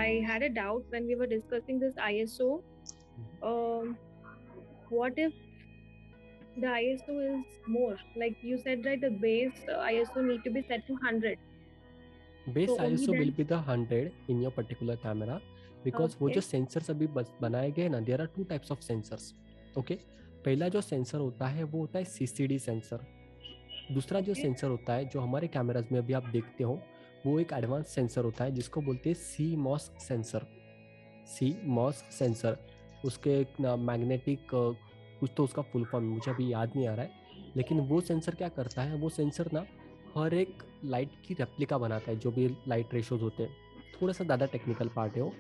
I had a doubt when we were discussing this ISO. Um, what if the ISO is more? Like you said, right? The base ISO need to be set to 100. Base So only ISO will then. Be the 100 in your particular camera, because वो जो Okay. Sensors अभी बनाए गए ना, there are two types of sensors. Okay, पहला जो sensor होता है वो होता है सीसीडी सेंसर। दूसरा जो Okay. सेंसर होता है जो हमारे कैमराज में अभी आप देखते हो, वो एक एडवांस सेंसर होता है जिसको बोलते हैं सी मॉस सेंसर। सी मॉस सेंसर, उसके मैग्नेटिक कुछ तो उसका फुल फॉर्म मुझे अभी याद नहीं आ रहा है, लेकिन वो सेंसर क्या करता है, वो सेंसर ना हर एक लाइट की रेप्लिका बनाता है, जो भी लाइट रेशोज होते हैं। थोड़ा सा ज़्यादा टेक्निकल पार्ट है वो,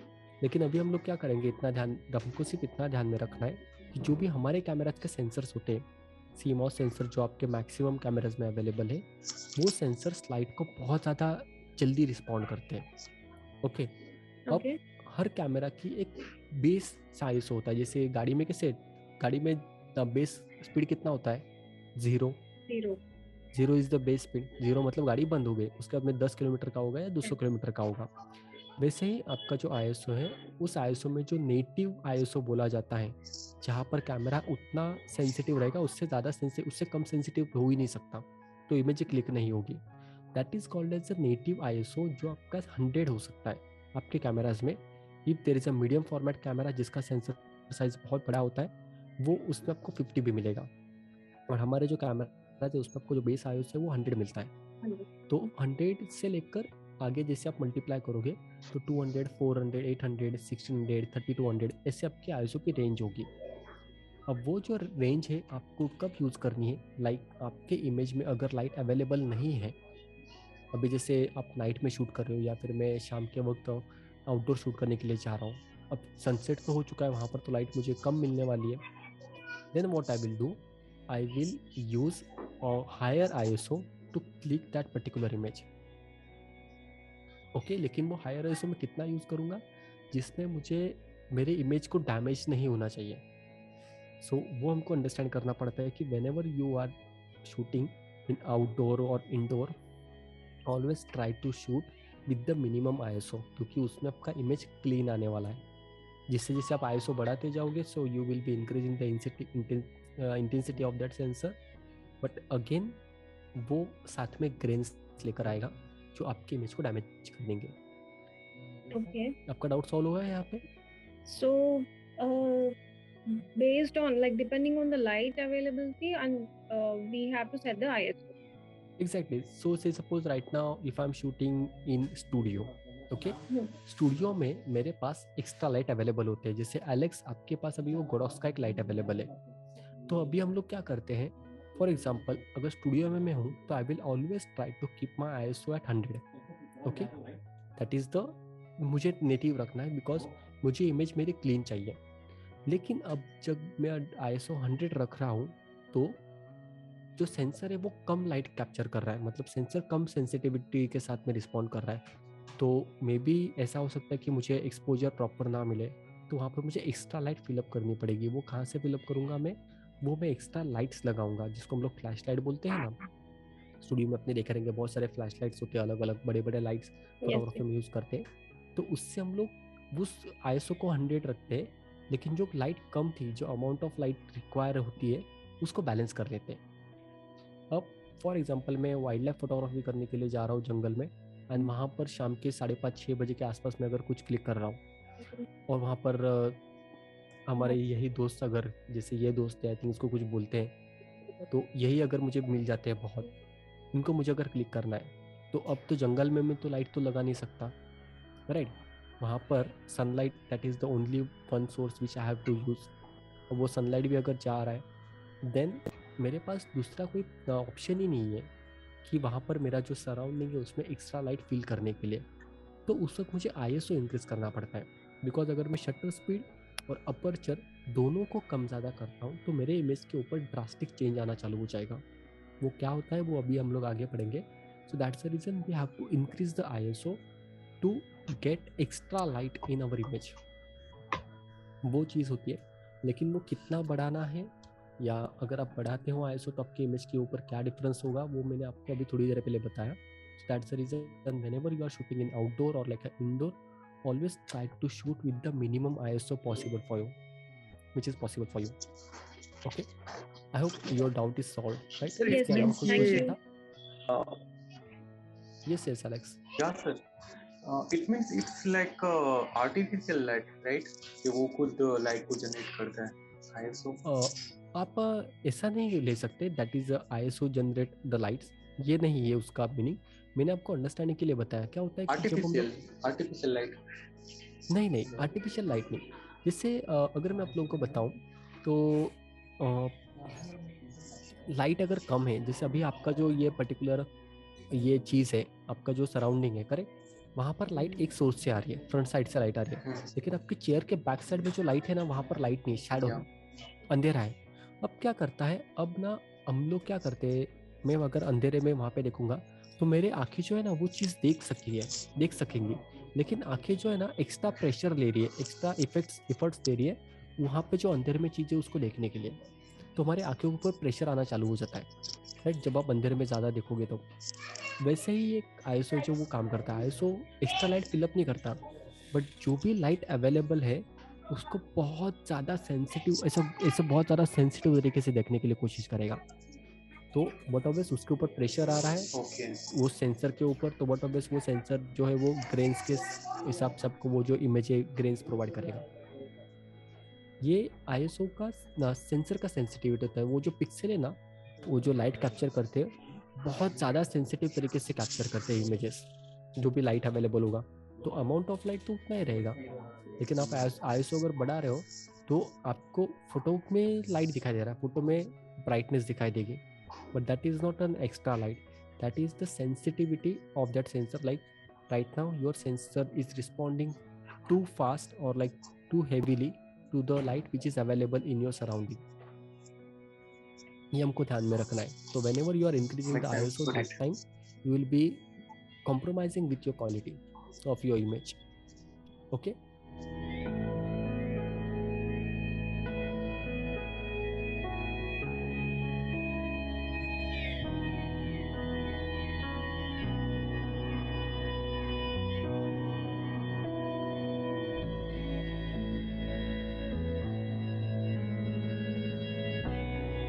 लेकिन अभी हम लोग क्या करेंगे, इतना ध्यान, हमको सिर्फ इतना ध्यान में रखना है कि जो भी हमारे कैमराज के सेंसर्स होते हैं, सीमॉस सेंसर जो आपके मैक्सिमम कैमराज में अवेलेबल है, वो सेंसर्स लाइट को बहुत ज़्यादा जल्दी रिस्पॉन्ड करते हैं। ओके, अब Okay. हर कैमरा की एक बेस साइज होता है, जैसे गाड़ी में कैसे, गाड़ी में बेस स्पीड कितना होता है, 0। 0. 0 इज द बेस स्पीड, 0 मतलब गाड़ी बंद हो गई, उसके बाद में 10 किलोमीटर का होगा या 200 किलोमीटर का होगा। वैसे ही आपका जो आईएसओ है, उस आईएसओ में जो नेटिव आईएसओ बोला जाता है, जहाँ पर कैमरा उतना सेंसिटिव रहेगा, उससे ज़्यादा सेंसिटिव, उससे कम सेंसिटिव हो ही नहीं सकता, तो इमेज क्लिक नहीं होगी। That is called as a native ISO, जो आपका 100 हो सकता है आपके कैमराज में। If there is a medium format camera जिसका सेंसर साइज बहुत बड़ा होता है, वो उसमें आपको 50 भी मिलेगा। और हमारे जो कैमरा है उसमें आपको जो बेस आईएसओ है वो 100 मिलता है। 100. तो 100 से लेकर आगे जैसे आप मल्टीप्लाई करोगे, तो 200, 400, 800, 1600, 3200, ऐसे आपके आईएसओ की रेंज होगी। अब वो जो रेंज है आपको कब यूज़ करनी है, लाइक आपके इमेज में अगर लाइट अवेलेबल नहीं है, अभी जैसे आप नाइट में शूट कर रहे हो या फिर मैं शाम के वक्त आउटडोर शूट करने के लिए जा रहा हूँ, अब सनसेट तो हो चुका है, वहाँ पर तो लाइट मुझे कम मिलने वाली है। Then what I will do, I will use higher ISO to click that particular image. Okay, लेकिन वो हायर आईएसओ में कितना यूज करूंगा, जिसमें मुझे मेरे इमेज को डैमेज नहीं होना चाहिए। सो वो हमको अंडरस्टैंड करना पड़ता है कि whenever you are shooting in outdoor और indoor, always try to shoot with the minimum ISO, क्योंकि उसमें आपका इमेज क्लीन आने वाला है। जिससे जैसे आप आईएसओ बढ़ाते जाओगे, so you will be increasing the intensity of that sensor, but again वो साथ में ग्रेन्स लेकर आएगा जो आपके इमेज को डैमेज कर देंगे। Okay. आपका डाउट सॉल्व हुआ है यहाँ पे? So, based on, like, depending on the light availability, and we have to set the ISO. Exactly, so say suppose right now if I am shooting in studio, okay, Hmm. Studio में मेरे पास extra light available होते हैं, जैसे Alex आपके पास अभी वो गोडॉस का एक लाइट अवेलेबल है। तो अभी हम लोग क्या करते हैं, फॉर एग्जाम्पल अगर स्टूडियो में मैं हूँ, तो I will always try to keep my ISO at 100। Okay, that is the, मुझे नेटिव रखना है बिकॉज मुझे इमेज मेरी क्लीन चाहिए। लेकिन अब जब मैं आईएसओ 100 रख रहा हूँ, तो जो सेंसर है वो कम लाइट कैप्चर कर रहा है, मतलब सेंसर कम सेंसिटिविटी के साथ में रिस्पॉन्ड कर रहा है। तो मे बी ऐसा हो सकता है कि मुझे एक्सपोजर प्रॉपर ना मिले, तो वहाँ पर मुझे एक्स्ट्रा लाइट फिलअप करनी पड़ेगी। वो कहाँ से फिलअप करूँगा मैं एक्स्ट्रा लाइट्स लगाऊंगा, जिसको हम लोग फ्लैश लाइट बोलते हैं ना। स्टूडियो में अपने देखे रहेंगे बहुत सारे फ्लैश लाइट्स होते हैं, अलग अलग बड़े बड़े लाइट्स Yes. फोटोग्राफी में यूज़ करते हैं। तो उससे हम लोग उस आईएसओ को 100 रखते हैं, लेकिन जो लाइट कम थी, जो अमाउंट ऑफ लाइट रिक्वायर होती है, उसको बैलेंस कर लेते हैं। अब फॉर एग्जांपल मैं वाइल्ड लाइफ फोटोग्राफी करने के लिए जा रहा हूँ जंगल में, एंड वहाँ पर शाम के 5:30-6 बजे के आसपास में अगर कुछ क्लिक कर रहा हूँ, और वहाँ पर हमारे यही दोस्त, अगर जैसे ये दोस्त है, आई थिंक इसको कुछ बोलते हैं, तो यही अगर मुझे मिल जाते हैं बहुत, इनको मुझे अगर क्लिक करना है, तो अब तो जंगल में मैं तो लाइट तो लगा नहीं सकता, राइट। वहाँ पर sunlight, that is the only one source which I have to use. और वो सनलाइट भी अगर जा रहा है, देन मेरे पास दूसरा कोई ऑप्शन ही नहीं है कि वहाँ पर मेरा जो सराउंडिंग है उसमें एक्स्ट्रा लाइट फील करने के लिए। तो उस वक्त मुझे आईएसओ इंक्रीज करना पड़ता है, बिकॉज अगर मैं शटर स्पीड और अपर्चर दोनों को कम ज़्यादा करता हूँ, तो मेरे इमेज के ऊपर ड्रास्टिक चेंज आना चालू हो जाएगा। वो क्या होता है वो अभी हम लोग आगे पढ़ेंगे। So that's the reason we have to increase the ISO to get extra light in our image. वो चीज़ होती है, लेकिन वो कितना बढ़ाना है, या अगर आप बढ़ाते हो आईएसओ तो आपके इमेज के ऊपर क्या डिफरेंस होगा, वो मैंने आपको अभी थोड़ी देर पहले बताया। So that's the reason whenever you are shooting in outdoor और like indoor, always try to shoot with the minimum ISO possible for you, which is possible for you. Okay, I hope your doubt is solved, right? Sir, Yes, it इसके अलावा yes. कुछ Thank question you. था? uh, Yes, yes, Alex. yeah, sir. It means it's like artificial light, right? कि वो खुद light को generate करता है ISO. आप ऐसा नहीं ले सकते that is ISO generate the lights, ये नहीं है उसका मीनिंग। मैंने आपको अंडरस्टैंडिंग के लिए बताया क्या होता है कि जब हम लोग आर्टिफिशियल लाइट नहीं आर्टिफिशियल लाइट नहीं। जैसे अगर मैं आप लोगों को बताऊं तो लाइट अगर कम है, जैसे अभी आपका जो ये पर्टिकुलर ये चीज़ है, आपका जो सराउंडिंग है करेक्ट, वहाँ पर लाइट एक सोर्स से आ रही है, फ्रंट साइड से लाइट आ रही है, लेकिन आपकी चेयर के बैक साइड में जो लाइट है ना, वहाँ पर लाइट नहीं, शैडो है, अंधेरा है। अब क्या करता है, अब ना हम लोग क्या करते हैं, मैं अगर अंधेरे में वहाँ पे देखूंगा तो मेरे आंखें जो है ना वो चीज़ देख सकेंगी, लेकिन आंखें जो है ना एक्स्ट्रा प्रेशर ले रही है, एक्स्ट्रा इफर्ट्स दे रही है वहाँ पे जो अंधेरे में चीज़ है उसको देखने के लिए। तो हमारे आंखों के ऊपर प्रेशर आना चालू हो जाता है, राइट, जब आप अंधेरे में ज़्यादा देखोगे तो। वैसे ही एक ISO जो वो काम करता है, ISO एक्स्ट्रा लाइट फिलअप नहीं करता, बट जो भी लाइट अवेलेबल है उसको बहुत ज़्यादा सेंसिटिव, ऐसा बहुत ज़्यादा सेंसिटिव तरीके से देखने के लिए कोशिश करेगा। तो बट ऑब्वियस उसके ऊपर प्रेशर आ रहा है वो सेंसर के ऊपर, तो बट ऑब्वियस वो सेंसर जो है वो ग्रेन्स के हिसाब से आपको वो जो इमेज है ग्रेन्स प्रोवाइड करेगा। ये ISO का सेंसर का सेंसिटिविटी होता है, वो जो पिक्सल है ना, वो जो लाइट कैप्चर करते हैं बहुत ज़्यादा सेंसिटिव तरीके से कैप्चर करते हैं इमेजेस, जो भी लाइट अवेलेबल होगा। तो अमाउंट ऑफ लाइट तो उतना ही रहेगा, लेकिन आप ISO अगर बढ़ा रहे हो तो आपको फोटो में लाइट दिखाई दे रहा है, फोटो में ब्राइटनेस दिखाई देगी, but that is not an extra light, that is the sensitivity of that sensor. Like right now your sensor is responding too fast और like too heavily to the light which is available in your surrounding. ये हमको ध्यान में रखना है। तो whenever you are increasing the ISO, that time you will be compromising with your quality of your image. Okay,